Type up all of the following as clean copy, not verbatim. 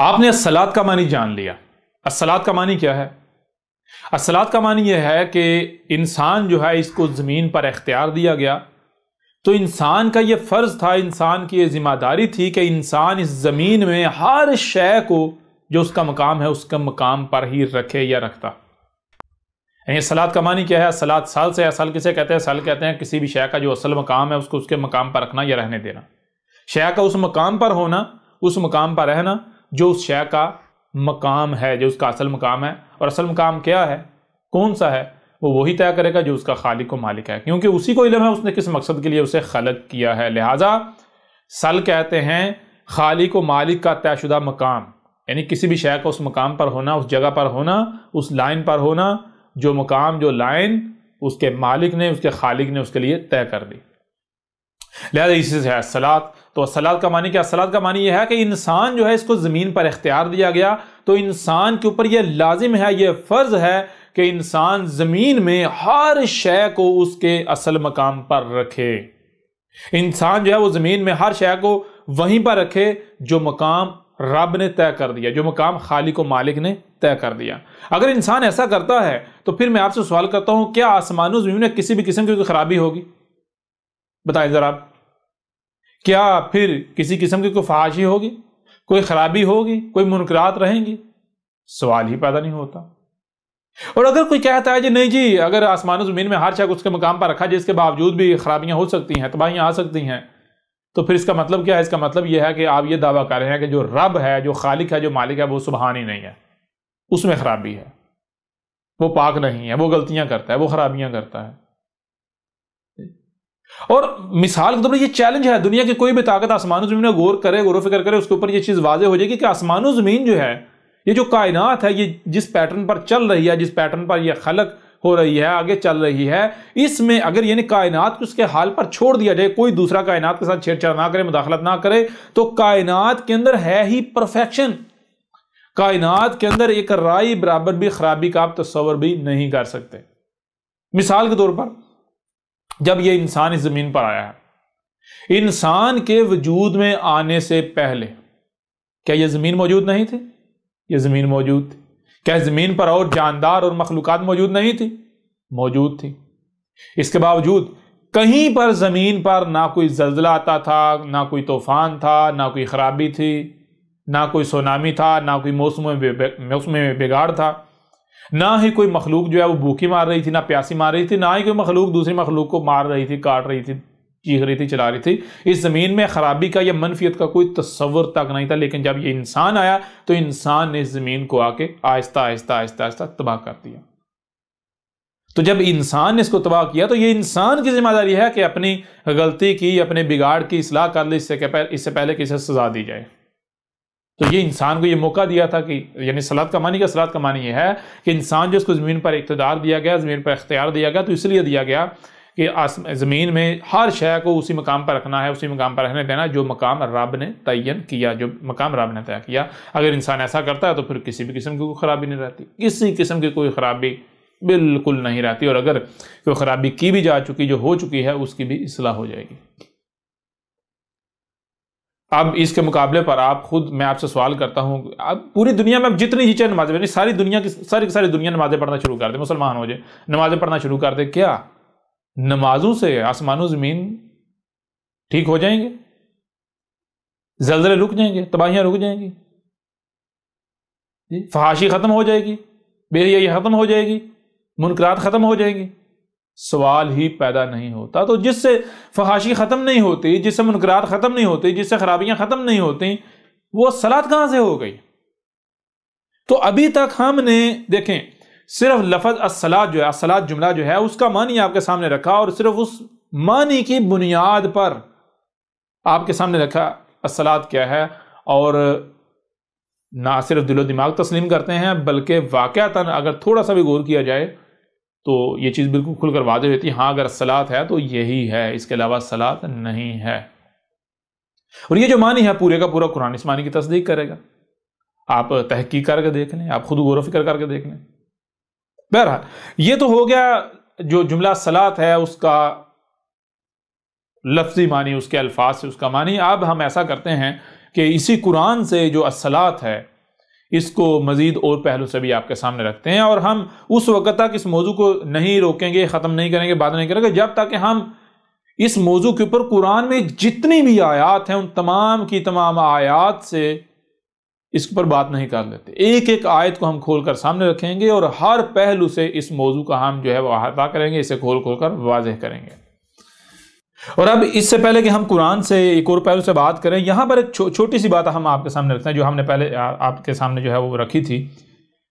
آپ نے الصلاۃ کا معنی جان لیا۔ الصلاۃ کا معنی کیا ہے؟ الصلاۃ کا معنی یہ ہے کہ انسان جو ہے اس کو زمین پر اختیار دیا گیا، تو انسان کا یہ فرض تھا، انسان کی یہ ذمہ داری تھی کہ انسان اس زمین میں ہر شے کو جو اس کا مقام ہے اس کا مقام پر ہی رکھے یا رکھتا۔ یعنی الصلاۃ کا معنی کیا ہے؟ الصلاۃ سال سے، اصل کسے کہتے ہیں؟ سال کہتے ہیں کسی بھی شے کا جو اصل مقام ہے اس کو اس کے مقام پر رکھنا یا رہنے دینا، شے کا اس مقام پر ہونا، اس مقام پر رہنا جو اس شے کا مقام ہے، جو اس کا اصل مقام ہے۔ اور اصل مقام کیا ہے، کون سا ہے، وہ وہی طے کرے گا جو اس کا خالق و مالک ہے، کیونکہ اسی کو علم ہے اس نے کس مقصد کے لیے اسے خلق کیا ہے۔ لہٰذا سل کہتے ہیں خالق و مالک کا طے شدہ مقام، یعنی کسی بھی شے کا اس مقام پر ہونا، اس جگہ پر ہونا، اس لائن پر ہونا، جو مقام، جو لائن اس کے مالک نے، اس کے خالق نے اس کے لیے طے کر دی۔ لہذا اسی سے ہے الصلاۃ۔ تو الصلاۃ کا معنی کیا؟ الصلاۃ کا معنی یہ ہے کہ انسان جو ہے اس کو زمین پر اختیار دیا گیا، تو انسان کے اوپر یہ لازم ہے، یہ فرض ہے کہ انسان زمین میں ہر شے کو اس کے اصل مقام پر رکھے۔ انسان جو ہے وہ زمین میں ہر شے کو وہیں پر رکھے جو مقام رب نے طے کر دیا، جو مقام خالق و مالک نے طے کر دیا۔ اگر انسان ایسا کرتا ہے تو پھر میں آپ سے سوال کرتا ہوں، کیا آسمان و زمین میں کسی بھی قسم کی کوئی خرابی ہوگی؟ بتائیں ذرا، کیا پھر کسی قسم کی کوئی فحاشی ہوگی، کوئی خرابی ہوگی، کوئی منکرات رہیں گی؟ سوال ہی پیدا نہیں ہوتا۔ اور اگر کوئی کہتا ہے جی نہیں جی، اگر آسمان و زمین میں ہر شے اس کے مقام پر رکھا جس کے باوجود بھی خرابیاں ہو سکتی ہیں، تباہیاں آ سکتی ہیں، تو پھر اس کا مطلب کیا ہے؟ اس کا مطلب یہ ہے کہ آپ یہ دعویٰ کر رہے ہیں کہ جو رب ہے، جو خالق ہے، جو مالک ہے، وہ سبحان ہی نہیں ہے، اس میں خرابی ہے، وہ پاک نہیں ہے، وہ غلطیاں کرتا ہے، وہ خرابیاں کرتا ہے۔ اور مثال کے طور پر یہ چیلنج ہے، دنیا کی کوئی بھی طاقت آسمان و زمین میں غور و فکر کرے، اس کے اوپر یہ چیز واضح ہو جائے گی کہ آسمان و زمین جو ہے، یہ جو کائنات ہے، یہ جس پیٹرن پر چل رہی ہے، جس پیٹرن پر یہ خلق ہو رہی ہے، آگے چل رہی ہے، اس میں اگر یعنی کائنات کو اس کے حال پر چھوڑ دیا جائے، کوئی دوسرا کائنات کے ساتھ چھیڑ چھاڑ نہ کرے، مداخلت نہ کرے، تو کائنات کے اندر ہے ہی پرفیکشن۔ کائنات کے اندر ایک رائی برابر بھی خرابی کا آپ تصور بھی نہیں کر سکتے۔ مثال کے طور پر جب یہ انسان اس زمین پر آیا ہے، انسان کے وجود میں آنے سے پہلے کیا یہ زمین موجود نہیں تھی؟ یہ زمین موجود تھی۔ کیا زمین پر اور جاندار اور مخلوقات موجود نہیں تھی؟ موجود تھی۔ اس کے باوجود کہیں پر زمین پر نہ کوئی زلزلہ آتا تھا، نہ کوئی طوفان تھا، نہ کوئی خرابی تھی، نہ کوئی سونامی تھا، نہ کوئی موسم میں بگاڑ تھا، نہ ہی کوئی مخلوق جو ہے وہ بھوکی مار رہی تھی، نہ پیاسی مار رہی تھی، نہ ہی کوئی مخلوق دوسری مخلوق کو مار رہی تھی، کاٹ رہی تھی، چیخ رہی تھی، چلا رہی تھی۔ اس زمین میں خرابی کا یا منفیت کا کوئی تصور تک نہیں تھا، لیکن جب یہ انسان آیا تو انسان نے اس زمین کو آ کے آہستہ آہستہ آہستہ آہستہ تباہ کر دیا۔ تو جب انسان نے اس کو تباہ کیا تو یہ انسان کی ذمہ داری ہے کہ اپنی غلطی کی، اپنے بگاڑ کی اصلاح کر لے، اس سے پہلے کہ اسے سزا دی جائے۔ تو یہ انسان کو یہ موقع دیا تھا کہ یعنی صلاۃ کا معنی یہ ہے کہ انسان جو اس کو زمین پر اقتدار دیا گیا، زمین پر اختیار دیا گیا، تو اس لیے دیا گیا کہ زمین میں ہر شے کو اسی مقام پر رکھنا ہے، اسی مقام پر رہنے دینا جو مقام رب نے تعین کیا، جو مقام رب نے طے کیا۔ اگر انسان ایسا کرتا ہے تو پھر کسی بھی قسم کی کوئی خرابی نہیں رہتی، کسی قسم کی کوئی خرابی بالکل نہیں رہتی، اور اگر کوئی خرابی کی بھی جا چکی، جو ہو چکی ہے، اس کی بھی اصلاح ہو جائے گی۔ اب اس کے مقابلے پر میں آپ سے سوال کرتا ہوں، اب پوری دنیا میں اب جتنی ہی نمازیں، ساری دنیا نمازیں پڑھنا شروع کر دے، مسلمان ہو جائے، نمازیں پڑھنا شروع کر دے، کیا نمازوں سے آسمان و زمین ٹھیک ہو جائیں گے؟ زلزلے رک جائیں گے؟ تباہیاں رک جائیں گی؟ فحاشی ختم ہو جائے گی؟ بے حیائی ختم ہو جائے گی؟ منکرات ختم ہو جائیں گی؟ سوال ہی پیدا نہیں ہوتا۔ تو جس سے فحاشی ختم نہیں ہوتی، جس سے منکرات ختم نہیں ہوتی، جس سے خرابیاں ختم نہیں ہوتی، وہ صلاۃ کہاں سے ہو گئی؟ تو ابھی تک ہم نے دیکھیں صرف لفظ الصلاۃ جو ہے، الصلاۃ جملہ جو ہے، اس کا معنی آپ کے سامنے رکھا، اور صرف اس معنی کی بنیاد پر آپ کے سامنے رکھا الصلاۃ کیا ہے، اور نہ صرف دل و دماغ تسلیم کرتے ہیں بلکہ واقعتاً اگر تھوڑا سا بھی غور کیا جائے تو یہ چیز بالکل کھل کر واضح ہوتی ہے، ہاں اگر الصلاۃ ہے تو یہی ہے، اس کے علاوہ الصلاۃ نہیں ہے۔ اور یہ جو معنی ہے پورے کا پورا قرآن اس معنی کی تصدیق کرے گا۔ آپ تحقیق کر کے دیکھ لیں، آپ خود غور و فکر کر کے دیکھ لیں۔ بہرحال یہ تو ہو گیا جو جملہ الصلاۃ ہے اس کا لفظی معنی، اس کے الفاظ سے اس کا معنی۔ اب ہم ایسا کرتے ہیں کہ اسی قرآن سے جو الصلاۃ ہے اس کو مزید اور پہلو سے بھی آپ کے سامنے رکھتے ہیں، اور ہم اس وقت تک اس موضوع کو نہیں روکیں گے، ختم نہیں کریں گے، بات نہیں کریں گے جب تک کہ ہم اس موضوع کے اوپر قرآن میں جتنی بھی آیات ہیں ان تمام کی تمام آیات سے اس پر بات نہیں کر لیتے۔ ایک ایک آیت کو ہم کھول کر سامنے رکھیں گے اور ہر پہلو سے اس موضوع کا ہم جو ہے وہ احاطہ کریں گے، اسے کھول کھول کر واضح کریں گے۔ اور اب اس سے پہلے کہ ہم قرآن سے ایک اور پہلو سے بات کریں، یہاں پر ایک چھوٹی سی بات ہم آپ کے سامنے رکھتے ہیں جو ہم نے پہلے آپ کے سامنے جو ہے وہ رکھی تھی،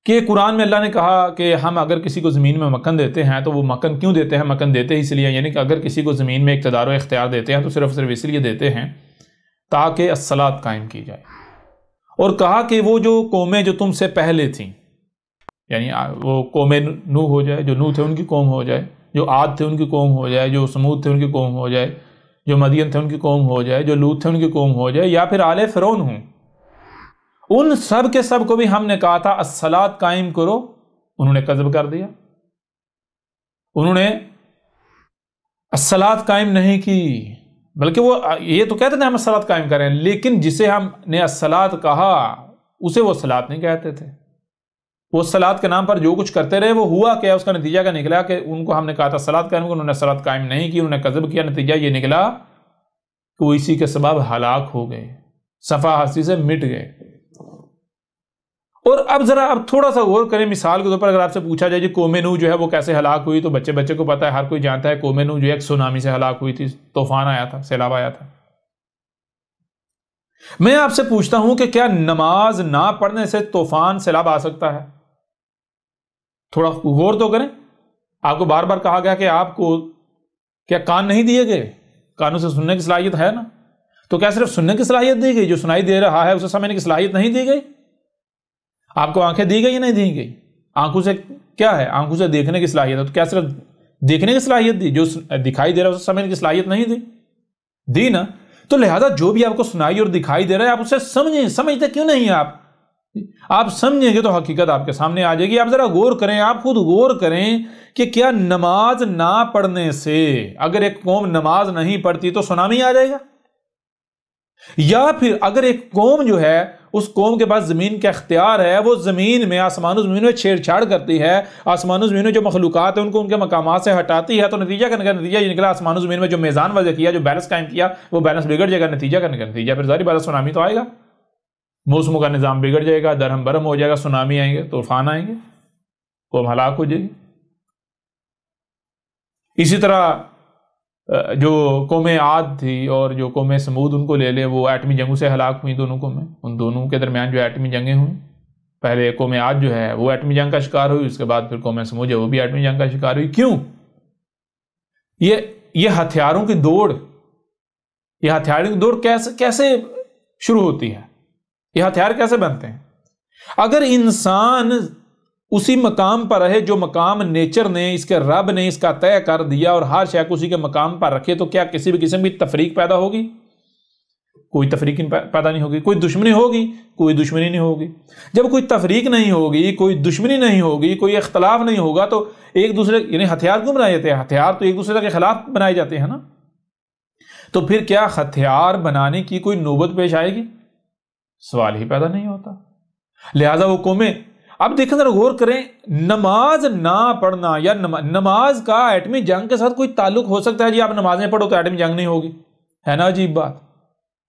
کہ قرآن میں اللہ نے کہا کہ ہم اگر کسی کو زمین میں مکن دیتے ہیں تو وہ مکن کیوں دیتے ہیں؟ مکن دیتے ہی اس لیے، یعنی کہ اگر کسی کو زمین میں اقتدار و اختیار دیتے ہیں تو صرف اس لیے دیتے ہیں تاکہ الصلاۃ قائم کی جائے، اور کہا کہ وہ جو قومیں جو تم سے پہلے تھیں، یعنی وہ قوم نوح ہو جائے، جو نوح تھے ان کی قوم ہو جائے، جو عاد تھے ان کی قوم ہو جائے، جو سمود تھے ان کی قوم ہو جائے، جو مدین تھے ان کی قوم ہو جائے، جو لوط تھے ان کی قوم ہو جائے، یا پھر آل فرعون ہوں، ان سب کے سب کو بھی ہم نے کہا تھا الصلاۃ قائم کرو، انہوں نے کذب کر دیا، انہوں نے الصلاۃ قائم نہیں کی، بلکہ وہ یہ تو کہتے تھے ہم الصلاۃ قائم کریں، لیکن جسے ہم نے الصلاۃ کہا اسے وہ الصلاۃ نہیں کہتے تھے، وہ الصلاۃ کے نام پر جو کچھ کرتے رہے وہ ہوا کیا، اس کا نتیجہ کیا نکلا کہ ان کو ہم نے کہا تھا الصلاۃ قائم کرو، انہوں نے الصلاۃ قائم نہیں کی، انہوں نے کذب کیا، نتیجہ یہ نکلا کہ وہ اسی کے سبب ہلاک ہو گئے، صفحہ ہستی سے مٹ گئے۔ اور اب تھوڑا سا غور کریں، مثال کے طور پر اگر آپ سے پوچھا جائے جی قوم نوح جو ہے وہ کیسے ہلاک ہوئی، تو بچے کو پتا ہے، ہر کوئی جانتا ہے قوم نوح جو ہے ایک سونامی سے ہلاک ہوئی تھی، طوفان آیا تھا، سیلاب آیا تھا۔ میں آپ سے پوچھتا ہوں کہ کیا نماز نہ پڑھنے سے طوفان سیلاب آ سکتا ہے؟ تھوڑا غور تو کریں، آپ کو بار بار کہا گیا کہ آپ کو کیا کان نہیں دیے گئے؟ کانوں سے سننے کی صلاحیت ہے نا، تو کیا صرف سننے کی صلاحیت دی گئی؟ جو سنائی دے رہا ہے اسے سمجھنے کی صلاحیت نہیں دی گئی؟ آپ کو آنکھیں دی گئی یا نہیں دی گئی؟ آنکھوں سے کیا ہے؟ آنکھوں سے دیکھنے کی صلاحیت ہے، تو کیا صرف دیکھنے کی صلاحیت دی؟ جو دکھائی دے رہا ہے اسے سمجھنے کی صلاحیت نہیں دی نا؟ تو لہذا جو بھی آپ کو سنائی اور دکھائی دے رہا ہے آپ اسے سمجھیں، سمجھتے کیوں نہیں ہیں آپ سمجھیں گے تو حقیقت آپ کے سامنے آ جائے گی۔ آپ ذرا غور کریں، آپ خود غور کریں کہ کیا نماز نہ پڑھنے سے، اگر ایک قوم نماز نہیں پڑھتی تو سونامی آ جائے گا؟ یا پھر اگر ایک قوم جو ہے اس قوم کے پاس زمین کا اختیار ہے، وہ زمین میں آسمان و زمین میں چھیڑ چھاڑ کرتی ہے، آسمان و زمین میں جو مخلوقات ہیں ان کو ان کے مقامات سے ہٹاتی ہے، تو نتیجہ یہ نکلا آسمان و زمین میں جو میزان وضع کیا، جو بیلنس قائم کیا، وہ بیلنس بگڑ جائے گا، نتیجہ پھر ظاہر بات ہے سونامی تو آئے گا، موسموں کا نظام بگڑ جائے گا، درہم برہم ہو جائے گا، سونامی آئیں گے، طوفان آئیں گے، قوم ہلاک ہو جائے گی۔ اسی طرح جو قوم عاد تھی اور جو قوم سمود ان کو لے لے، وہ ایٹمی جنگوں سے ہلاک ہوئی دونوں قومیں، ان دونوں کے درمیان جو ایٹمی جنگیں ہوئیں، پہلے قوم عاد جو ہے وہ ایٹمی جنگ کا شکار ہوئی، اس کے بعد پھر قوم سمود جو وہ بھی ایٹمی جنگ کا شکار ہوئی۔ کیوں؟ یہ ہتھیاروں کی دوڑ، یہ ہتھیاروں کی دوڑ کیسے شروع ہوتی ہے؟ یہ ہتھیار کیسے بنتے ہیں؟ اگر انسان اسی مقام پر رہے جو مقام نیچر نے، اس کے رب نے اس کا طے کر دیا، اور ہر شے کو اسی کے مقام پر رکھے، تو کیا کسی بھی قسم کی تفریق پیدا ہوگی؟ کوئی تفریق پیدا نہیں ہوگی۔ کوئی دشمنی ہوگی؟ کوئی دشمنی نہیں ہوگی۔ جب کوئی تفریق نہیں ہوگی، کوئی دشمنی نہیں ہوگی، کوئی اختلاف نہیں ہوگا، تو ایک دوسرے یعنی ہتھیار کیوں بنائے جاتے ہیں؟ ہتھیار تو ایک دوسرے کے خلاف بنائے جاتے ہیں نا، تو پھر کیا ہتھیار بنانے کی کوئی نوبت پیش آئے گی؟ سوال ہی پیدا نہیں ہوتا۔ لہذا وہ قومیں، اب دیکھیں ذرا غور کریں، نماز نہ پڑھنا یا نماز کا ایٹمی جنگ کے ساتھ کوئی تعلق ہو سکتا ہے؟ جی آپ نمازیں پڑھو تو ایٹمی جنگ نہیں ہوگی، ہے نا عجیب بات؟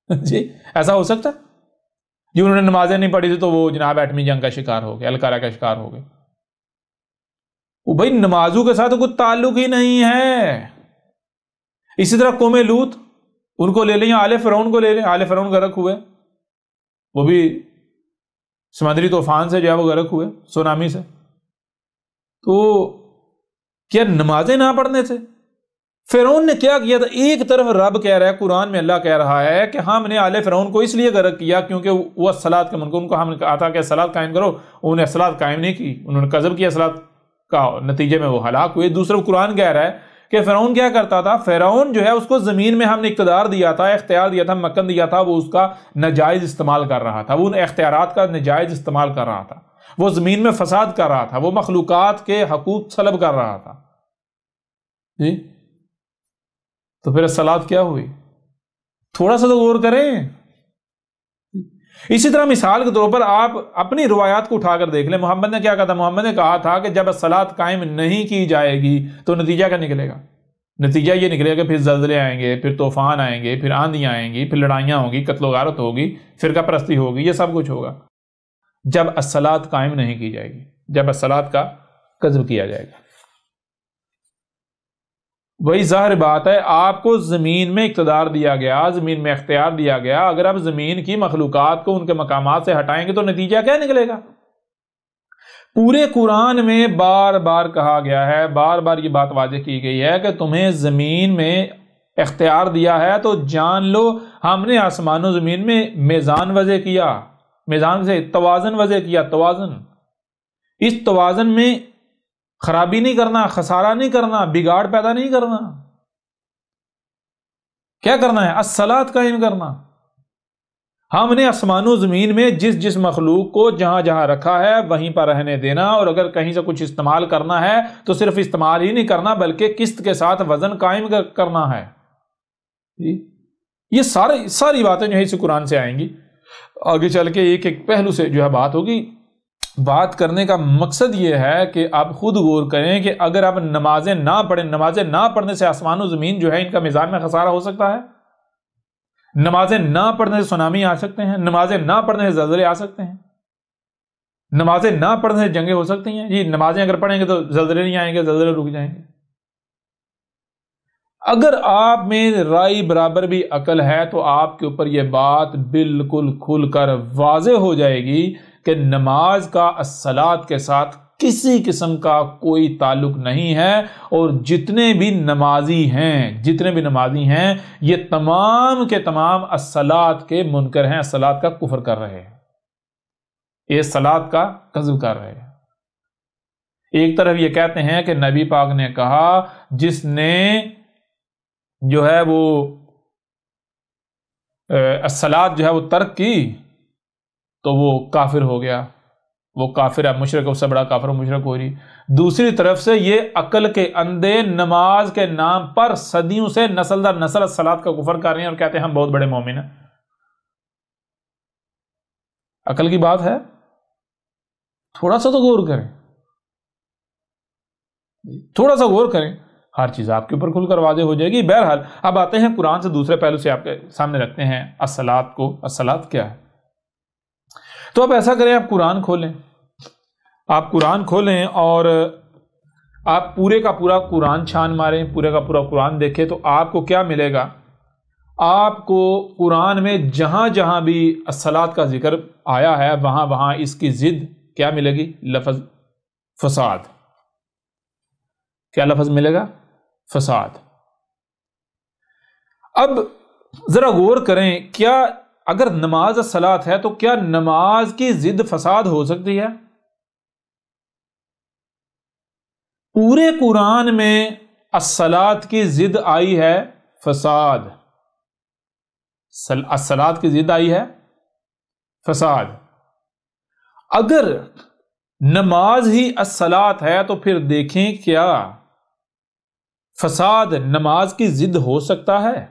جی ایسا ہو سکتا ہے؟ جی انہوں نے نمازیں نہیں پڑھی تھی تو وہ جناب ایٹمی جنگ کا شکار ہو گئے، القاعدہ کا شکار ہو گئے۔ وہ بھائی نمازوں کے ساتھ کوئی تعلق ہی نہیں ہے۔ اسی طرح قوم لوط، ان کو لے لیں، یا آل فرعون کو لے لیں، آل فرعون غرق ہوئے، وہ بھی سمندری طوفان سے جو ہے وہ غرق ہوئے، سونامی سے۔ تو کیا نمازیں نہ پڑھنے سے؟ فرعون نے کیا کیا تھا؟ ایک طرف رب کہہ رہا ہے، قرآن میں اللہ کہہ رہا ہے کہ ہم نے آل فرعون کو اس لیے غرق کیا کیونکہ وہ الصلاۃ کے منکر، ان کو ہم نے کہا تھا کہ الصلاۃ قائم کرو، انہوں نے الصلاۃ قائم نہیں کی، انہوں نے کذب کیا الصلاۃ کا، نتیجے میں وہ ہلاک ہوئے۔ دوسرا قرآن کہہ رہا ہے کہ فرعون کیا کرتا تھا؟ فرعون جو ہے اس کو زمین میں ہم نے اقتدار دیا تھا، اختیار دیا تھا، مکن دیا تھا، وہ اس کا ناجائز استعمال کر رہا تھا، وہ ان اختیارات کا ناجائز استعمال کر رہا تھا، وہ زمین میں فساد کر رہا تھا، وہ مخلوقات کے حقوق سلب کر رہا تھا۔ جی تو پھر الصلاۃ کیا ہوئی؟ تھوڑا سا تو غور کریں۔ اسی طرح مثال کے طور پر آپ اپنی روایات کو اٹھا کر دیکھ لیں، محمد نے کیا کہا تھا؟ محمد نے کہا تھا کہ جب الصلاۃ قائم نہیں کی جائے گی تو نتیجہ کیا نکلے گا؟ نتیجہ یہ نکلے گا کہ پھر زلزلے آئیں گے، پھر طوفان آئیں گے، پھر آندیاں آئیں گی، پھر لڑائیاں ہوں گی، قتل و غارت ہوگی، فرقہ پرستی ہوگی، یہ سب کچھ ہوگا جب الصلاۃ قائم نہیں کی جائے گی، جب الصلاۃ کا قذف کیا جائے گا۔ وہی ظاہر بات ہے، آپ کو زمین میں اقتدار دیا گیا، زمین میں اختیار دیا گیا، اگر آپ زمین کی مخلوقات کو ان کے مقامات سے ہٹائیں گے تو نتیجہ کیا نکلے گا؟ پورے قرآن میں بار بار کہا گیا ہے، بار بار یہ بات واضح کی گئی ہے کہ تمہیں زمین میں اختیار دیا ہے تو جان لو ہم نے آسمان و زمین میں میزان وضع کیا، میزان سے توازن وضع کیا، توازن، اس توازن میں خرابی نہیں کرنا، خسارہ نہیں کرنا، بگاڑ پیدا نہیں کرنا۔ کیا کرنا ہے؟ الصلاۃ قائم کرنا۔ ہم نے آسمان و زمین میں جس جس مخلوق کو جہاں جہاں رکھا ہے وہیں پر رہنے دینا، اور اگر کہیں سے کچھ استعمال کرنا ہے تو صرف استعمال ہی نہیں کرنا بلکہ قسط کے ساتھ وزن قائم کرنا ہے۔ یہ ساری باتیں جو ہے اسی قرآن سے آئیں گی، آگے چل کے ایک ایک پہلو سے جو ہے بات ہوگی۔ بات کرنے کا مقصد یہ ہے کہ آپ خود غور کریں کہ اگر آپ نمازیں نہ پڑھیں، نمازیں نہ پڑھنے سے آسمان و زمین جو ہے ان کا میزان میں خسارہ ہو سکتا ہے، نمازیں نہ پڑھنے سے سونامی آ سکتے ہیں، نمازیں نہ پڑھنے سے زلزلے آ سکتے ہیں، نمازیں نہ پڑھنے سے جنگیں ہو سکتی ہیں۔ یہ نمازیں اگر پڑھیں گے تو زلزلے نہیں آئیں گے، زلزلے رک جائیں گے۔ اگر آپ میں رائی برابر بھی عقل ہے تو آپ کے اوپر یہ بات بالکل کھل کر واضح ہو جائے گی کہ نماز کا الصلاۃ کے ساتھ کسی قسم کا کوئی تعلق نہیں ہے، اور جتنے بھی نمازی ہیں یہ تمام کے تمام الصلاۃ کے منکر ہیں، الصلاۃ کا کفر کر رہے ہیں، یہ الصلاۃ کا قذف کر رہے ہیں۔ ایک طرف یہ کہتے ہیں کہ نبی پاک نے کہا جس نے جو ہے وہ الصلاۃ جو ہے وہ ترک کی تو وہ کافر ہو گیا، وہ کافر ہے، مشرک، اس سے بڑا کافر و مشرک ہو رہی۔ دوسری طرف سے یہ عقل کے اندھے نماز کے نام پر صدیوں سے نسل در نسل الصلاۃ کا کفر کر رہے ہیں اور کہتے ہیں ہم بہت بڑے مومن ہیں۔ عقل کی بات ہے، تھوڑا سا تو غور کریں، تھوڑا سا غور کریں، ہر چیز آپ کے اوپر کھل کر واضح ہو جائے گی۔ بہرحال اب آتے ہیں قرآن سے دوسرے پہلو سے آپ کے سامنے رکھتے ہیں الصلاۃ کو۔ الصلاۃ کیا ہے؟ تو اب ایسا کریں، آپ قرآن کھولیں، آپ قرآن کھولیں اور آپ پورے کا پورا قرآن چھان ماریں، پورے کا پورا قرآن دیکھیں تو آپ کو کیا ملے گا؟ آپ کو قرآن میں جہاں جہاں بھی الصلاۃ کا ذکر آیا ہے وہاں وہاں اس کی ضد کیا ملے گی؟ لفظ فساد۔ کیا لفظ ملے گا؟ فساد۔ اب ذرا غور کریں، کیا اگر نماز الصلاۃ ہے تو کیا نماز کی ضد فساد ہو سکتی ہے؟ پورے قرآن میں الصلاۃ کی ضد آئی ہے فساد، الصلاۃ کی ضد آئی ہے فساد۔ اگر نماز ہی الصلاۃ ہے تو پھر دیکھیں کیا فساد نماز کی ضد ہو سکتا ہے؟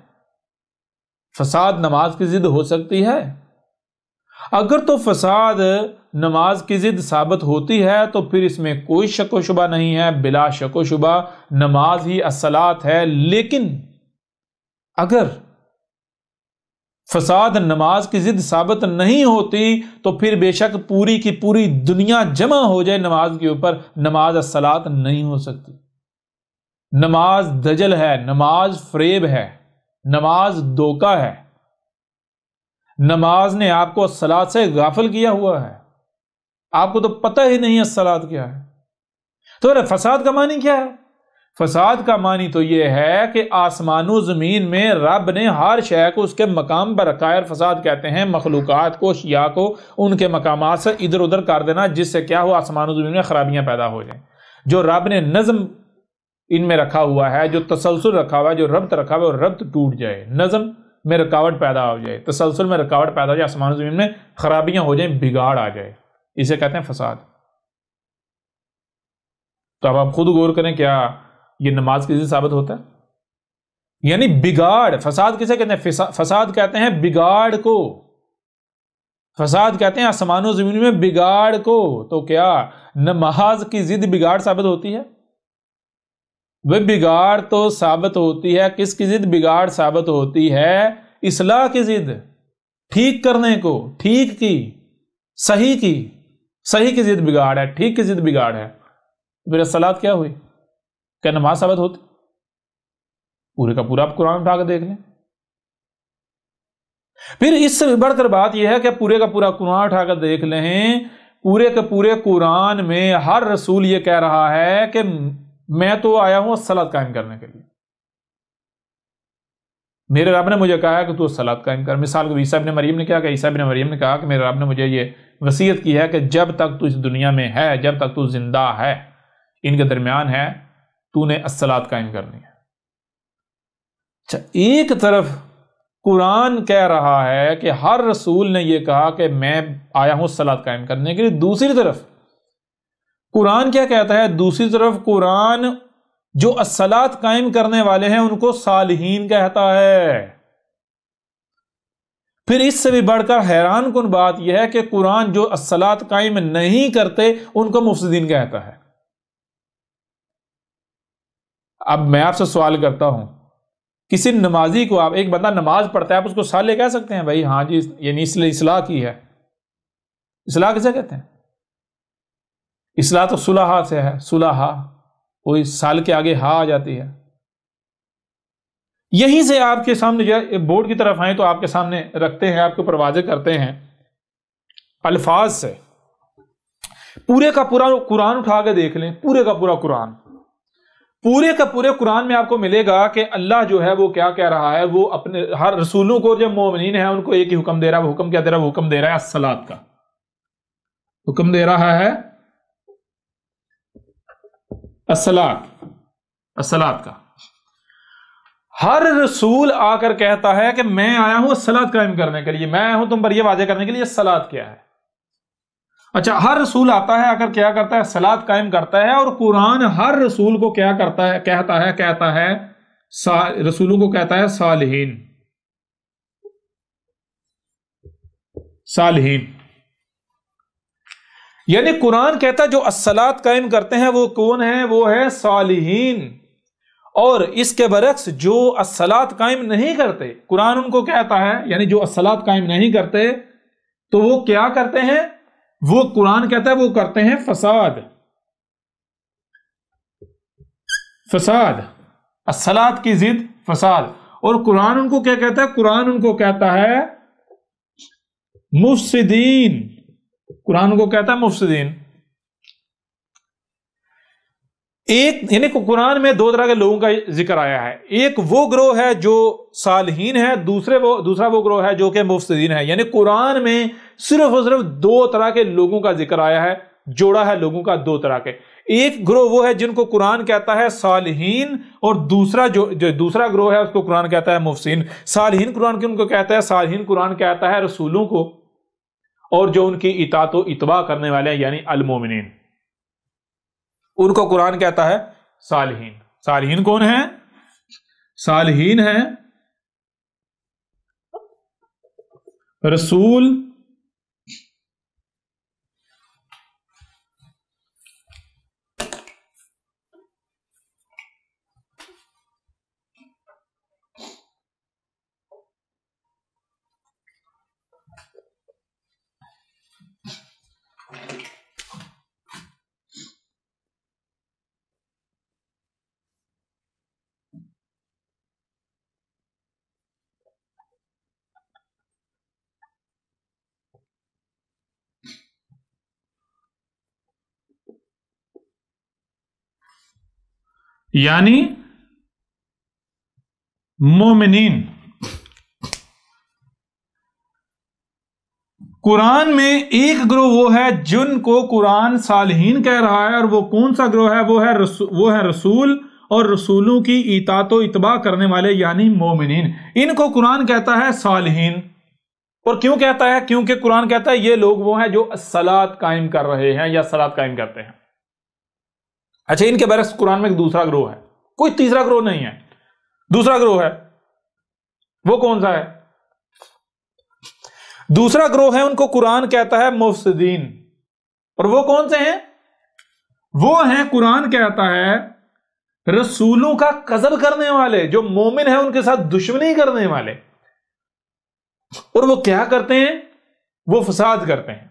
فساد نماز کی ضد ہو سکتی ہے؟ اگر تو فساد نماز کی ضد ثابت ہوتی ہے تو پھر اس میں کوئی شک و شبہ نہیں ہے، بلا شک و شبہ نماز ہی الصلاۃ ہے۔ لیکن اگر فساد نماز کی ضد ثابت نہیں ہوتی تو پھر بے شک پوری کی پوری دنیا جمع ہو جائے نماز کے اوپر، نماز الصلاۃ نہیں ہو سکتی۔ نماز دجل ہے، نماز فریب ہے، نماز دھوکہ ہے، نماز نے آپ کو الصلاۃ سے غافل کیا ہوا ہے، آپ کو تو پتہ ہی نہیں الصلاۃ کیا ہے۔ تو فساد کا معنی کیا ہے؟ فساد کا معنی تو یہ ہے کہ آسمان و زمین میں رب نے ہر شے کو اس کے مقام پر رکھا ہے، اور فساد کہتے ہیں مخلوقات کو، اشیاء کو ان کے مقامات سے ادھر ادھر کر دینا، جس سے کیا ہو، آسمان و زمین میں خرابیاں پیدا ہو جائیں۔ جو رب نے نظم ان میں رکھا ہوا ہے، جو تسلسل رکھا ہوا ہے، جو ربط رکھا ہوا ہے، وہ ربط ٹوٹ جائے، نظم میں رکاوٹ پیدا ہو جائے، تسلسل میں رکاوٹ پیدا ہو جائے، آسمان و زمین میں خرابیاں ہو جائیں، بگاڑ آ جائے، اسے کہتے ہیں فساد۔ تو اب آپ خود غور کریں، کیا یہ نماز کی ضد ثابت ہوتا ہے؟ یعنی بگاڑ، فساد کسے کہتے ہیں؟ فساد کہتے ہیں بگاڑ کو، فساد کہتے ہیں آسمان و زمین میں بگاڑ کو. تو کیا نماز کی ضد بگاڑ ثابت ہوتی ہے؟ وہ بگاڑ تو ثابت ہوتی ہے. کس کی ضد بگاڑ ثابت ہوتی ہے؟ اصلاح کی ضد، ٹھیک کرنے کو، ٹھیک کی، صحیح کی ضد بگاڑ ہے، ٹھیک کی ضد بگاڑ ہے. پھر الصلاۃ کیا ہوئی؟ کیا نماز ثابت ہوتی؟ پورے کا پورا آپ قرآن اٹھا کے دیکھ لیں. پھر اس سے بڑھ کر بات یہ ہے کہ پورے کا پورا قرآن اٹھا کر دیکھ لیں، پورے کے پورے قرآن میں ہر رسول یہ کہہ رہا ہے کہ میں تو آیا ہوں الصلاۃ قائم کرنے کے لیے. میرے رب نے مجھے کہا ہے کہ تو الصلاۃ قائم کر. مثال کو عیسیٰ ابن مریم نے کیا کہا؟ عیسیٰ ابن مریم نے کہا کہ میرے رب نے مجھے یہ وصیت کی ہے کہ جب تک تو اس دنیا میں ہے، جب تک تو زندہ ہے، ان کے درمیان ہے، تو نے الصلاۃ قائم کرنی ہے. اچھا، ایک طرف قرآن کہہ رہا ہے کہ ہر رسول نے یہ کہا کہ میں آیا ہوں الصلاۃ قائم کرنے کے لیے، دوسری طرف قرآن کیا کہتا ہے؟ دوسری طرف قرآن جو الصلاۃ قائم کرنے والے ہیں ان کو صالحین کہتا ہے. پھر اس سے بھی بڑھ کر حیران کن بات یہ ہے کہ قرآن جو الصلاۃ قائم نہیں کرتے ان کو مفسدین کہتا ہے. اب میں آپ سے سوال کرتا ہوں، کسی نمازی کو، آپ ایک بندہ نماز پڑھتا ہے، آپ اس کو صالح کہہ سکتے ہیں؟ بھائی ہاں جی، یعنی اصلاح کی ہے. اصلاح کسے کہتے ہیں؟ اصلاح تو صلحہ سے ہے. صلحہ، کوئی سال کے آگے ہاں آ جاتی ہے. یہیں سے آپ کے سامنے جو بورڈ کی طرف آئیں تو آپ کے سامنے رکھتے ہیں، آپ کے اوپر واضح کرتے ہیں الفاظ سے. پورے کا پورا قرآن اٹھا کے دیکھ لیں، پورے کا پورا قرآن، پورے کا پورے قرآن میں آپ کو ملے گا کہ اللہ جو ہے وہ کیا کہہ رہا ہے. وہ اپنے ہر رسولوں کو، جو مومنین ہیں ان کو ایک ہی حکم دے رہا ہے. وہ حکم کیا دے رہا ہے؟ وہ حکم دے رہا ہے الصلاۃ کا. حکم دے رہا ہے الصلاۃ کا. ہر رسول آ کر کہتا ہے کہ میں آیا ہوں الصلاۃ قائم کرنے کے لیے، میں آیا ہوں تم پر یہ واضح کرنے کے لیے الصلاۃ کیا ہے. اچھا، ہر رسول آتا ہے، آ کر کیا کرتا ہے؟ الصلاۃ قائم کرتا ہے. اور قرآن ہر رسول کو کیا کرتا ہے؟ کہتا ہے رسولوں کو کہتا ہے صالحین. یعنی قرآن کہتا ہے جو الصلاۃ قائم کرتے ہیں وہ کون ہیں؟ وہ ہے صالحین. اور اس کے برعکس جو الصلاۃ قائم نہیں کرتے، قرآن ان کو کہتا ہے، یعنی جو الصلاۃ قائم نہیں کرتے تو وہ کیا کرتے ہیں؟ وہ قرآن کہتا ہے وہ کرتے ہیں فساد. الصلاۃ کی ضد فساد. اور قرآن ان کو کیا کہتا ہے؟ قرآن ان کو کہتا ہے مفسدین. قرآن کو کہتا ہے مفسدین. یعنی قرآن میں دو طرح کے لوگوں کا ذکر آیا ہے. ایک وہ گروہ ہے جو صالحین ہے، دوسرا وہ گروہ ہے جو کہ مفسدین ہے. یعنی قرآن میں صرف اور صرف دو طرح کے لوگوں کا ذکر آیا ہے، جوڑا ہے لوگوں کا دو طرح کے. ایک گروہ وہ ہے جن کو قرآن کہتا ہے صالحین، اور دوسرا جو دوسرا گروہ ہے اس کو قرآن کہتا ہے مفسدین. صالحین قرآن کن کو کہتا ہے؟ صالحین قرآن کہتا ہے رسولوں کو، اور جو ان کی اطاعت و اتباع کرنے والے ہیں یعنی المومنین، ان کو قرآن کہتا ہے صالحین. صالحین کون ہیں؟ صالحین ہیں رسول، یعنی مومنین. قرآن میں ایک گروہ وہ ہے جن کو قرآن صالحین کہہ رہا ہے، اور وہ کون سا گروہ ہے؟ وہ ہے رسول اور رسولوں کی اطاعت و اتباع کرنے والے یعنی مومنین. ان کو قرآن کہتا ہے صالحین. اور کیوں کہتا ہے؟ کیونکہ قرآن کہتا ہے یہ لوگ وہ ہیں جو الصلاۃ قائم کر رہے ہیں یا صلاۃ قائم کرتے ہیں. اچھا، ان کے برعکس قرآن میں ایک دوسرا گروہ ہے، کوئی تیسرا گروہ نہیں ہے، دوسرا گروہ ہے. وہ کون سا ہے؟ دوسرا گروہ ہے ان کو قرآن کہتا ہے مفسدین، اور وہ کون سے ہیں؟ وہ ہیں قرآن کہتا ہے رسولوں کا قذف کرنے والے، جو مومن ہیں ان کے ساتھ دشمنی کرنے والے، اور وہ کیا کرتے ہیں؟ وہ فساد کرتے ہیں۔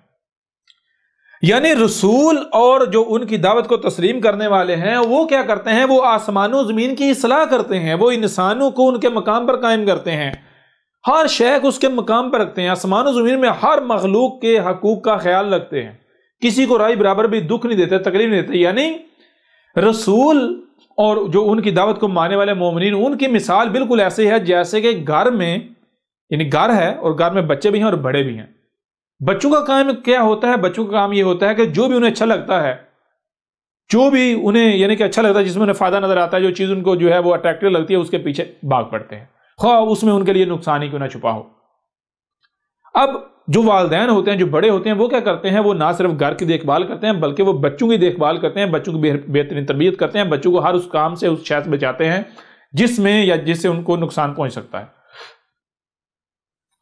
یعنی رسول اور جو ان کی دعوت کو تسلیم کرنے والے ہیں وہ کیا کرتے ہیں؟ وہ آسمان و زمین کی اصلاح کرتے ہیں، وہ انسانوں کو ان کے مقام پر قائم کرتے ہیں، ہر شے کو اس کے مقام پر رکھتے ہیں، آسمان و زمین میں ہر مخلوق کے حقوق کا خیال رکھتے ہیں، کسی کو رائے برابر بھی دکھ نہیں دیتے، تکلیف نہیں دیتے۔ یعنی رسول اور جو ان کی دعوت کو ماننے والے مومنین، ان کی مثال بالکل ایسے ہے جیسے کہ گھر میں، یعنی گھر ہے اور گھر میں بچے بھی ہیں اور بڑے بھی ہیں۔ بچوں کا کام کیا ہوتا ہے؟ بچوں کا کام یہ ہوتا ہے کہ جو بھی انہیں اچھا لگتا ہے، جو بھی انہیں یعنی کہ اچھا لگتا ہے، جس میں انہیں فائدہ نظر آتا ہے، جو چیز ان کو جو ہے وہ اٹریکٹیو لگتی ہے، اس کے پیچھے بھاگ پڑتے ہیں، خواہ اس میں ان کے لیے نقصان ہی کیوں نہ چھپا ہو۔ اب جو والدین ہوتے ہیں، جو بڑے ہوتے ہیں، وہ کیا کرتے ہیں؟ وہ نہ صرف گھر کی دیکھ بھال کرتے ہیں بلکہ وہ بچوں کی دیکھ بھال کرتے ہیں، بچوں کی بہترین تربیت کرتے ہیں، بچوں کو ہر اس کام سے، اس شے سے بچاتے ہیں جس میں یا جس سے ان کو نقصان پہنچ سکتا ہے،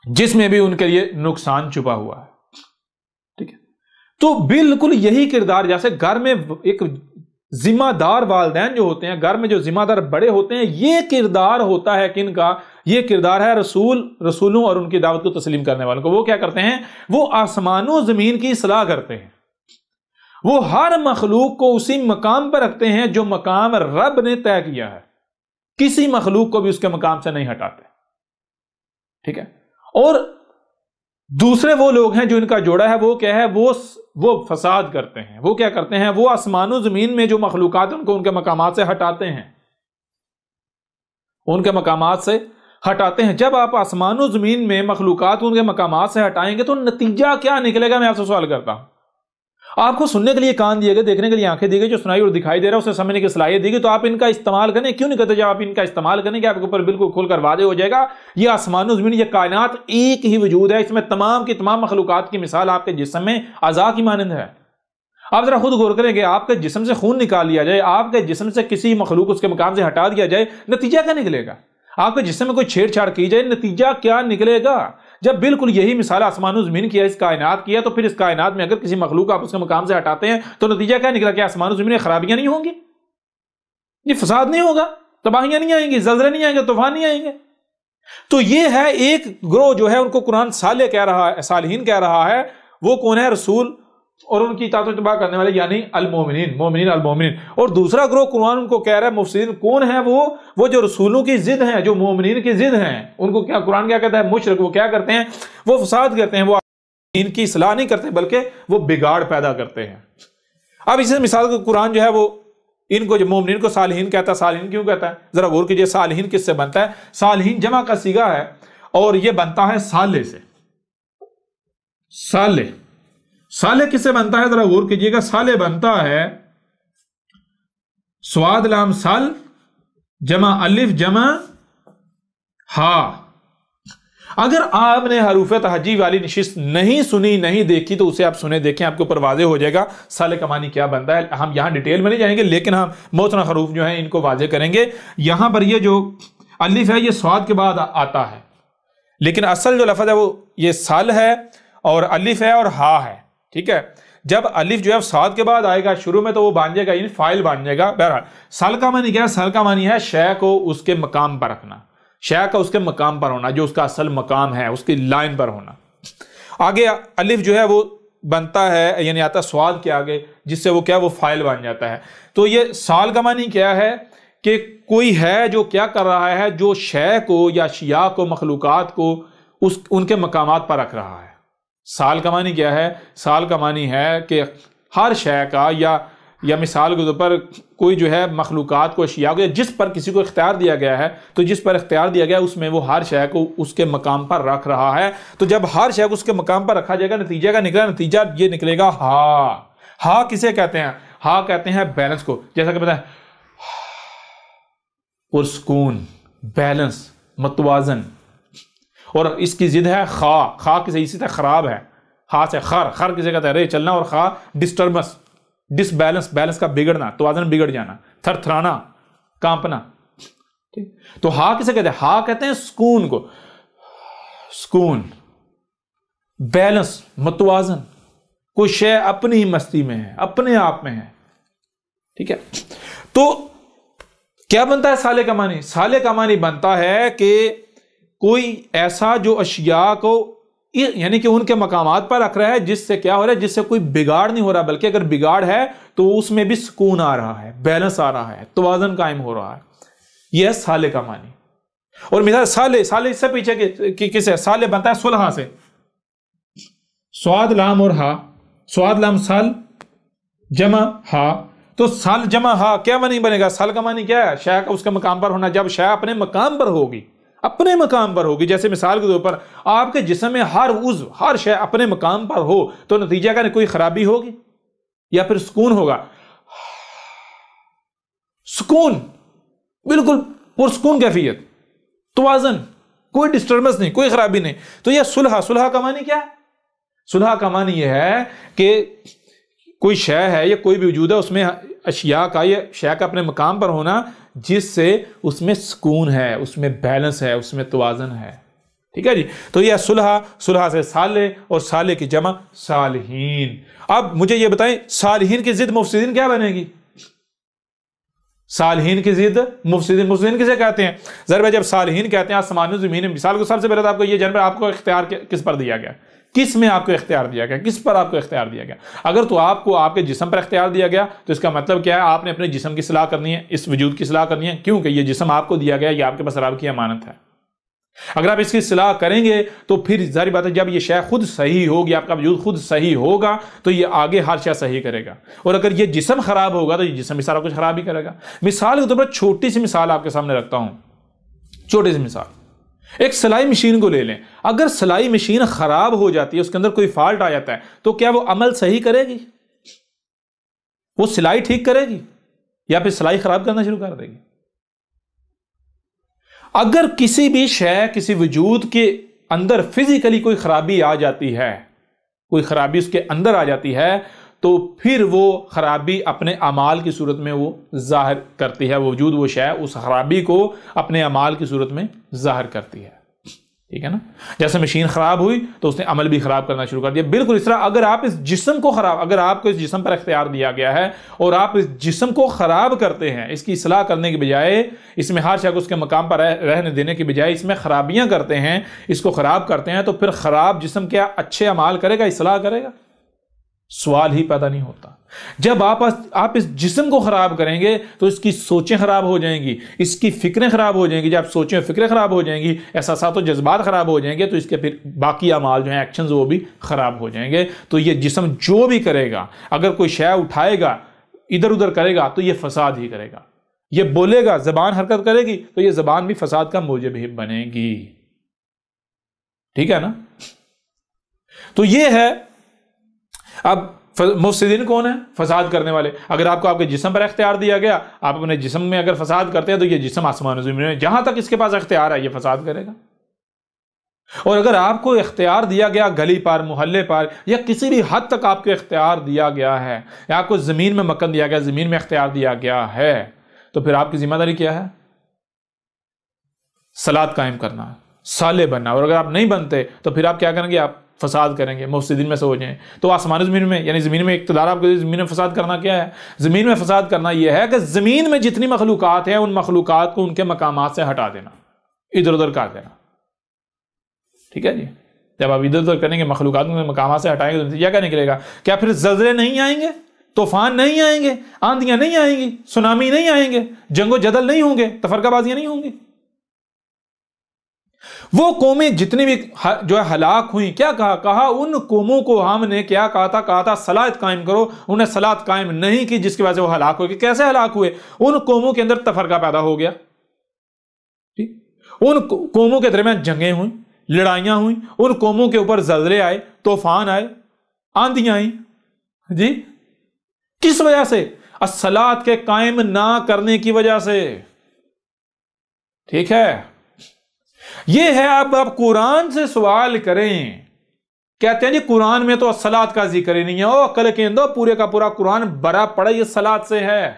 جس میں بھی ان کے لیے نقصان چھپا ہوا ہے۔ ٹھیک ہے، تو بالکل یہی کردار، جیسے گھر میں ایک ذمہ دار والدین جو ہوتے ہیں، گھر میں جو ذمہ دار بڑے ہوتے ہیں، یہ کردار ہوتا ہے کن کا؟ یہ کردار ہے رسولوں اور ان کی دعوت کو تسلیم کرنے والوں کو۔ وہ کیا کرتے ہیں؟ وہ آسمان و زمین کی اصلاح کرتے ہیں، وہ ہر مخلوق کو اسی مقام پر رکھتے ہیں جو مقام رب نے طے کیا ہے، کسی مخلوق کو بھی اس کے مقام سے نہیں ہٹاتے۔ ٹھیک ہے، اور دوسرے وہ لوگ ہیں جو ان کا جوڑا ہے، وہ کیا ہے؟ وہ فساد کرتے ہیں۔ وہ کیا کرتے ہیں؟ وہ آسمان و زمین میں جو مخلوقات ہیں ان کو ان کے مقامات سے ہٹاتے ہیں، ان کے مقامات سے ہٹاتے ہیں۔ جب آپ آسمان و زمین میں مخلوقات ان کے مقامات سے ہٹائیں گے تو نتیجہ کیا نکلے گا؟ میں آپ سے سوال کرتا ہوں۔ آپ کو سننے کے لیے کان دیے گئے، دیکھنے کے لیے آنکھیں دی گئی، جو سنائی اور دکھائی دے رہا ہے اسے سمجھنے کی صلاحیت دی گئی، تو آپ ان کا استعمال کریں۔ کیوں نہیں کرتے؟ جب آپ ان کا استعمال کریں گے آپ کے اوپر بالکل کھل کر واضح ہو جائے گا یہ آسمان و زمین، یہ کائنات ایک ہی وجود ہے، اس میں تمام کی تمام مخلوقات کی مثال آپ کے جسم میں اعضاء کی مانند ہے۔ آپ ذرا خود غور کریں کہ آپ کے جسم سے خون نکال لیا جائے، آپ کے جسم سے کسی مخلوق اس کے مقام سے ہٹا دیا جائے، نتیجہ کیا نکلے گا؟ آپ کے جسم میں کوئی چھیڑ چھاڑ کی جائے، نتیجہ کیا نکلے گا؟ جب بالکل یہی مثال آسمان و زمین کی ہے، اس کائنات کی ہے، تو پھر اس کائنات میں اگر کسی مخلوق آپ اس کے مقام سے ہٹاتے ہیں تو نتیجہ کیا نکلا؟ کہ آسمان و زمین میں خرابیاں نہیں ہوں گی، یہ فساد نہیں ہوگا، تباہیاں نہیں آئیں گی، زلزلے نہیں آئیں گے، طوفان نہیں آئیں گے۔ تو یہ ہے ایک گروہ جو ہے ان کو قرآن صالح کہہ رہا ہے، صالحین کہہ رہا ہے۔ وہ کون ہے؟ رسول اور ان کی اطاعت و اتباع کرنے والے، یعنی المومنین، مومنین المومنین۔ اور دوسرا گروہ قرآن ان کو کہہ رہا ہے مفسدین۔ کون ہے وہ جو رسولوں کی ضد ہیں، جو مومنین کی ضد ہیں، ان کو کیا قرآن کیا کہتا ہے؟ مشرک۔ وہ کیا کرتے ہیں؟ وہ فساد کرتے ہیں، وہ ان کی اصلاح نہیں کرتے بلکہ وہ بگاڑ پیدا کرتے ہیں۔ اب اسی مثال کو قرآن جو ہے وہ ان کو، جو مومنین کو صالحین کہتا ہے، صالحین کیوں کہتا ہے؟ ذرا غور کیجئے، صالحین کس سے بنتا ہے؟ صالحین جمع کا صیغہ ہے اور یہ بنتا ہے صالح سے۔ صالح کس سے بنتا ہے؟ ذرا غور کیجئے گا، صالح بنتا ہے صاد لام سال جمع الف جمع ہا۔ اگر آپ نے حروف تہجی والی نشست نہیں سنی، نہیں دیکھی، تو اسے آپ سنیں، دیکھیں، آپ کے اوپر واضح ہو جائے گا صالح کا معنی کیا بنتا ہے۔ ہم یہاں ڈیٹیل میں نہیں جائیں گے لیکن ہم موتنا حروف جو ہیں ان کو واضح کریں گے۔ یہاں پر یہ جو الف ہے یہ صاد کے بعد آتا ہے، لیکن اصل جو لفظ ہے وہ یہ سال ہے اور الف ہے اور ہا ہے۔ ٹھیک ہے، جب الف جو ہے صاد کے بعد آئے گا شروع میں تو وہ بن جائے گا، یعنی فائل بن جائے گا۔ بہرحال سال کا معنی کیا ہے؟ سال کا معنی ہے شے کو اس کے مقام پر رکھنا، شے کا اس کے مقام پر ہونا، جو اس کا اصل مقام ہے اس کی لائن پر ہونا۔ آگے الف جو ہے وہ بنتا ہے، یعنی آتا ہے صاد کے آگے، جس سے وہ کیا، وہ فائل بن جاتا ہے۔ تو یہ سال کا معنی کیا ہے؟ کہ کوئی ہے جو کیا کر رہا ہے، جو شے کو یا اشیاء کو، مخلوقات کو ان کے مقامات پر رکھ رہا ہے۔ سال کا معنی کیا ہے؟ سال کا معنی ہے کہ ہر شے کا یا مثال کے طور پر کوئی جو ہے مخلوقات کو، اشیاء کو، یا جس پر کسی کو اختیار دیا گیا ہے، تو جس پر اختیار دیا گیا اس میں وہ ہر شے کو اس کے مقام پر رکھ رہا ہے۔ تو جب ہر شے کو اس کے مقام پر رکھا جائے گا، نتیجہ کا نکلا، نتیجہ یہ نکلے گا ہا کسے کہتے ہیں؟ ہا کہتے ہیں بیلنس کو، جیسا کہ پتہ ہے پرسکون، بیلنس، متوازن۔ اور اس کی ضد ہے خا کسے؟ اسی طرح خراب ہے، خا سے خر کسے کہتا ہے؟ رے چلنا، اور خا ڈسٹربنس، ڈس بیلنس، بیلنس کا بگڑنا، توازن بگڑ جانا، تھر تھرانا، کانپنا۔ تو ہا کسے کہتے ہیں؟ ہا کہتے ہیں سکون کو، سکون، بیلنس، متوازن، کوئی شے اپنی مستی میں ہے، اپنے آپ میں ہے، ٹھیک ہے؟ تو کیا بنتا ہے صالح کا معنی؟ صالح کا معنی بنتا ہے کہ کوئی ایسا جو اشیاء کو یعنی کہ ان کے مقامات پر رکھ رہا ہے جس سے کیا ہو رہا ہے، جس سے کوئی بگاڑ نہیں ہو رہا، بلکہ اگر بگاڑ ہے تو اس میں بھی سکون آ رہا ہے، بیلنس آ رہا ہے، توازن قائم ہو رہا ہے. یہ ہے صالح کا معنی. اور مثال صالح اس سے پیچھے کس ہے؟ صالح بنتا ہے صلح سے. سواد لام اور ہا، سواد لام سال جمع ہا، تو سال جمع ہا کیا معنی بنے گا؟ سال کا معنی کیا ہے؟ شے کا اس کے مقام پر ہونا. جب شے اپنے مقام پر ہوگی، اپنے مقام پر ہوگی، جیسے مثال کے طور پر آپ کے جسم میں ہر عضو، ہر شے اپنے مقام پر ہو، تو نتیجہ کا کوئی خرابی ہوگی یا پھر سکون ہوگا؟ سکون، بالکل پرسکون کیفیت، توازن، کوئی ڈسٹربنس نہیں، کوئی خرابی نہیں. تو یہ صلح کا معنی کیا ہے؟ صلح کا معنی یہ ہے کہ کوئی شے ہے یا کوئی بھی وجود ہے، اس میں اشیاء کا یا شے کا اپنے مقام پر ہونا جس سے اس میں سکون ہے، اس میں بیلنس ہے، اس میں توازن ہے. ٹھیک ہے جی. تو یہ صلح سے صالح، اور صالح کی جمع صالحین. اب مجھے یہ بتائیں، صالحین کی ضد مفسدین کیا بنے گی؟ صالحین کی ضد مفسدین. مفسدین کسے کہتے ہیں؟ ضرب جب صالحین کہتے ہیں آسمان و زمین، مثال کو سب سے پہلے تو آپ کو یہ جاننا آپ کو اختیار کس پر دیا گیا، کس میں آپ کو اختیار دیا گیا، کس پر آپ کو اختیار دیا گیا. اگر تو آپ کو آپ کے جسم پر اختیار دیا گیا تو اس کا مطلب کیا ہے؟ آپ نے اپنے جسم کی اصلاح کرنی ہے، اس وجود کی اصلاح کرنی ہے، کیونکہ یہ جسم آپ کو دیا گیا، یہ آپ کے پاس رب کی امانت ہے. اگر آپ اس کی اصلاح کریں گے تو پھر ظاہر بات ہے جب یہ شے خود صحیح ہوگی، آپ کا وجود خود صحیح ہوگا، تو یہ آگے ہر شے صحیح کرے گا. اور اگر یہ جسم خراب ہوگا تو یہ جسم بھی سارا کچھ خراب ہی کرے گا. مثال کے طور پر چھوٹی سی مثال آپ کے سامنے رکھتا ہوں، چھوٹی سی مثال. ایک سلائی مشین کو لے لیں. اگر سلائی مشین خراب ہو جاتی ہے، اس کے اندر کوئی فالٹ آ جاتا ہے، تو کیا وہ عمل صحیح کرے گی؟ وہ سلائی ٹھیک کرے گی یا پھر سلائی خراب کرنا شروع کر دے گی؟ اگر کسی بھی شے، کسی وجود کے اندر فزیکلی کوئی خرابی آ جاتی ہے، کوئی خرابی اس کے اندر آ جاتی ہے، تو پھر وہ خرابی اپنے اعمال کی صورت میں وہ ظاہر کرتی ہے. وہ وجود، وہ شے اس خرابی کو اپنے اعمال کی صورت میں ظاہر کرتی ہے. ٹھیک ہے نا؟ جیسے مشین خراب ہوئی تو اس نے عمل بھی خراب کرنا شروع کر دیا. بالکل اس طرح اگر آپ اس جسم کو اگر آپ کو اس جسم پر اختیار دیا گیا ہے اور آپ اس جسم کو خراب کرتے ہیں، اس کی اصلاح کرنے کے بجائے، اس میں ہر شے کو اس کے مقام پر رہنے دینے کے بجائے اس میں خرابیاں کرتے ہیں، اس کو خراب کرتے ہیں، تو پھر خراب جسم کیا اچھے اعمال کرے گا، اصلاح کرے گا؟ سوال ہی پیدا نہیں ہوتا. جب آپ اس جسم کو خراب کریں گے تو اس کی سوچیں خراب ہو جائیں گی، اس کی فکریں خراب ہو جائیں گی. جب سوچیں فکریں خراب ہو جائیں گی، احساسات و جذبات خراب ہو جائیں گے، تو اس کے پھر باقی اعمال جو ہیں، ایکشنز، وہ بھی خراب ہو جائیں گے. تو یہ جسم جو بھی کرے گا، اگر کوئی شے اٹھائے گا، ادھر ادھر کرے گا، تو یہ فساد ہی کرے گا. یہ بولے گا، زبان حرکت کرے گی، تو یہ زبان بھی فساد کا موجب ہی بنے گی. ٹھیک ہے نا؟ تو یہ ہے. اب مفسدین کون ہیں؟ فساد کرنے والے. اگر آپ کو آپ کے جسم پر اختیار دیا گیا، آپ اپنے جسم میں اگر فساد کرتے ہیں، تو یہ جسم آسمان و زمین میں جہاں تک اس کے پاس اختیار ہے یہ فساد کرے گا. اور اگر آپ کو اختیار دیا گیا گلی پر، محلے پر، یا کسی بھی حد تک آپ کو اختیار دیا گیا ہے، یا آپ کو زمین میں مکن دیا گیا، زمین میں اختیار دیا گیا ہے، تو پھر آپ کی ذمہ داری کیا ہے؟ صلاۃ قائم کرنا، صالح بننا. اور اگر آپ نہیں بنتے تو پھر آپ کیا کریں گے؟ آپ فساد کریں گے، مفسدین میں سے ہو جائیں. تو آسمان زمین میں، یعنی زمین میں اقتدار آپ کو، زمین میں فساد کرنا کیا ہے؟ زمین میں فساد کرنا یہ ہے کہ زمین میں جتنی مخلوقات ہیں، ان مخلوقات کو ان کے مقامات سے ہٹا دینا، ادھر ادھر کر دینا. ٹھیک ہے جی. جب آپ ادھر ادھر کریں گے، مخلوقات کو مقامات سے ہٹائیں گے، تو نتیجہ کیا نکلے گا؟ کیا پھر زلزلے نہیں آئیں گے؟ طوفان نہیں آئیں گے؟ آندیاں نہیں آئیں گی؟ سونامی نہیں آئیں گے؟ جنگ و جدل نہیں ہوں گے؟ تفرقہ بازیاں نہیں ہوں گی؟ وہ قومیں جتنی بھی جو ہے ہلاک ہوئیں، کیا کہا ان قوموں کو ہم نے کیا کہا تھا صلاۃ قائم کرو. انہیں صلاۃ قائم نہیں کی، جس کی وجہ سے وہ ہلاک ہوئے. کیسے ہلاک ہوئے؟ ان قوموں کے اندر تفرقہ پیدا ہو گیا. ان قوموں کے درمیان جنگیں ہوئیں، لڑائیاں ہوئیں، ان قوموں کے اوپر زلزلے آئے، طوفان آئے، آندیاں آئیں. جی کس وجہ سے؟ الصلاۃ کے قائم نہ کرنے کی وجہ سے. ٹھیک ہے. یہ ہے. اب آپ قرآن سے سوال کریں، کہتے ہیں جی قرآن میں تو صلاۃ کا ذکر ہی نہیں ہے. او عقل کے اندر پورے کا پورا قرآن بھرا پڑا یہ صلاۃ سے ہے.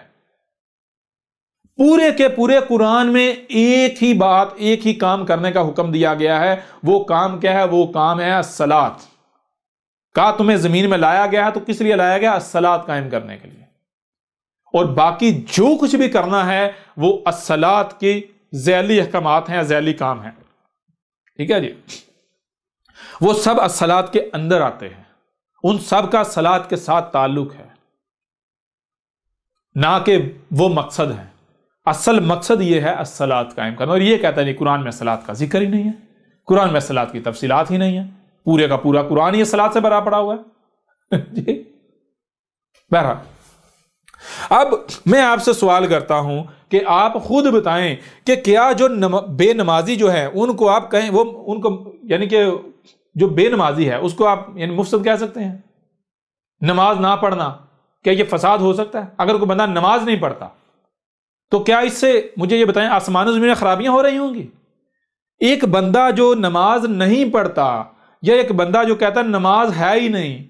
پورے کے پورے قرآن میں ایک ہی بات، ایک ہی کام کرنے کا حکم دیا گیا ہے. وہ کام کیا ہے؟ وہ کام ہے صلاۃ. کہا تمہیں زمین میں لایا گیا ہے تو کس لیے لایا گیا؟ الصلاۃ قائم کرنے کے لیے، اور باقی جو کچھ بھی کرنا ہے وہ الصلاۃ کی ذیلی احکامات ہیں، ذیلی کام ہیں، ٹھیک ہے جی، وہ سب الصلاۃ کے اندر آتے ہیں، ان سب کا الصلاۃ کے ساتھ تعلق ہے، نہ کہ وہ مقصد ہے۔ اصل مقصد یہ ہے الصلاۃ قائم کرنا، اور یہ کہتا ہے نہیں قرآن میں الصلاۃ کا ذکر ہی نہیں ہے، قرآن میں الصلاۃ کی تفصیلات ہی نہیں ہے، پورے کا پورا قرآن ہی الصلاۃ سے بھرا پڑا ہوا ہے جی۔ بہرحال اب میں آپ سے سوال کرتا ہوں کہ آپ خود بتائیں کہ کیا جو بے نمازی جو ہے ان کو آپ کہیں، وہ ان کو یعنی کہ جو بے نمازی ہے اس کو آپ یعنی مفسد کہہ سکتے ہیں؟ نماز نہ پڑھنا کیا یہ فساد ہو سکتا ہے؟ اگر کوئی بندہ نماز نہیں پڑھتا تو کیا اس سے مجھے یہ بتائیں آسمان و زمین میں خرابیاں ہو رہی ہوں گی؟ ایک بندہ جو نماز نہیں پڑھتا یا ایک بندہ جو کہتا ہے نماز ہے ہی نہیں،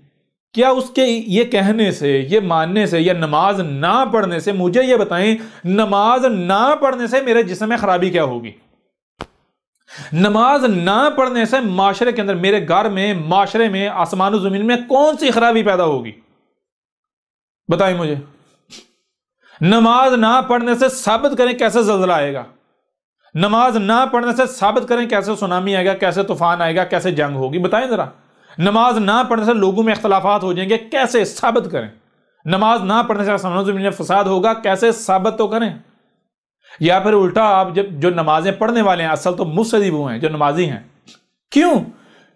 کیا اس کے یہ کہنے سے، یہ ماننے سے یا نماز نہ پڑھنے سے، مجھے یہ بتائیں نماز نہ پڑھنے سے میرے جسم میں خرابی کیا ہوگی؟ نماز نہ پڑھنے سے معاشرے کے اندر، میرے گھر میں، معاشرے میں، آسمان و زمین میں کون سی خرابی پیدا ہوگی؟ بتائیں مجھے۔ نماز نہ پڑھنے سے ثابت کریں کیسے زلزلہ آئے گا، نماز نہ پڑھنے سے ثابت کریں کیسے سونامی آئے گا، کیسے طوفان آئے گا، کیسے جنگ ہوگی، بتائیں ذرا۔ نماز نہ پڑھنے سے لوگوں میں اختلافات ہو جائیں گے، کیسے ثابت کریں؟ نماز نہ پڑھنے سے آسمان و زمین میں فساد ہوگا، کیسے ثابت تو کریں؟ یا پھر الٹا آپ جو نمازیں پڑھنے والے ہیں اصل تو مفسد وہ ہیں جو نمازی ہیں۔ کیوں؟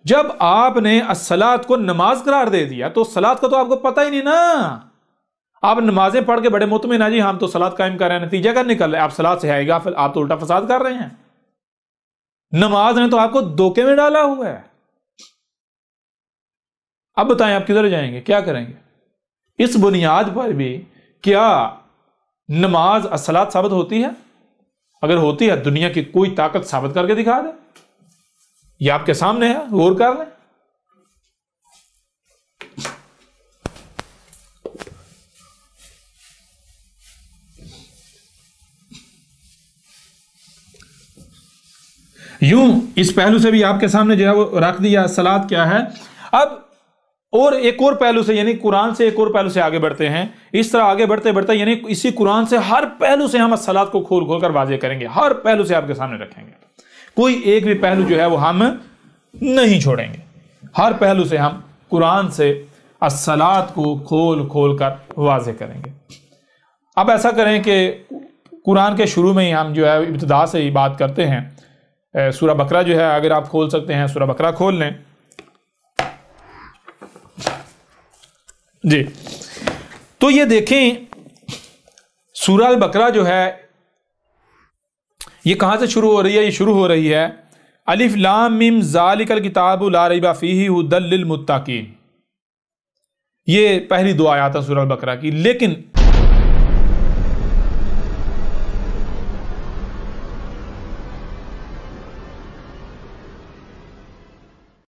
جب آپ نے الصلاۃ کو نماز قرار دے دیا تو صلاۃ کا تو آپ کو پتہ ہی نہیں نا، آپ نمازیں پڑھ کے بڑے مطمئن ہیں جی ہم تو صلاۃ قائم کر رہے ہیں، نتیجہ کیا نکل رہا ہے؟ آپ صلاۃ سے آئے گا، پھر آپ تو الٹا فساد کر رہے ہیں۔ نماز نے تو آپ کو دھوکے میں ڈالا ہوا ہے۔ اب بتائیں آپ کدھر جائیں گے، کیا کریں گے؟ اس بنیاد پر بھی کیا نماز الصلاۃ ثابت ہوتی ہے؟ اگر ہوتی ہے دنیا کی کوئی طاقت ثابت کر کے دکھا دے، یہ آپ کے سامنے ہے، غور کر لیں۔ یوں اس پہلو سے بھی آپ کے سامنے جو ہے وہ رکھ دیا الصلاۃ کیا ہے۔ اب اور ایک اور پہلو سے یعنی قرآن سے ایک اور پہلو سے آگے بڑھتے ہیں، اس طرح آگے بڑھتے بڑھتے یعنی اسی قرآن سے ہر پہلو سے ہم الصلاۃ کو کھول کھول کر واضح کریں گے، ہر پہلو سے آپ کے سامنے رکھیں گے، کوئی ایک بھی پہلو جو ہے وہ ہم نہیں چھوڑیں گے، ہر پہلو سے ہم قرآن سے الصلاۃ کو کھول کھول کر واضح کریں گے۔ اب ایسا کریں کہ قرآن کے شروع میں ہی ہم جو ہے ابتدا سے ہی بات کرتے ہیں۔ سورہ بقرہ جو ہے اگر آپ کھول سکتے ہیں، سورہ بقرہ کھول لیں جی، تو یہ دیکھیں سورہ البقرہ جو ہے یہ کہاں سے شروع ہو رہی ہے؟ یہ شروع ہو رہی ہے الف لام میم ذالک الکتاب لا ریب فیہ ھدی للمتقین، یہ پہلی دو آیات ہیں سورہ البقرہ کی، لیکن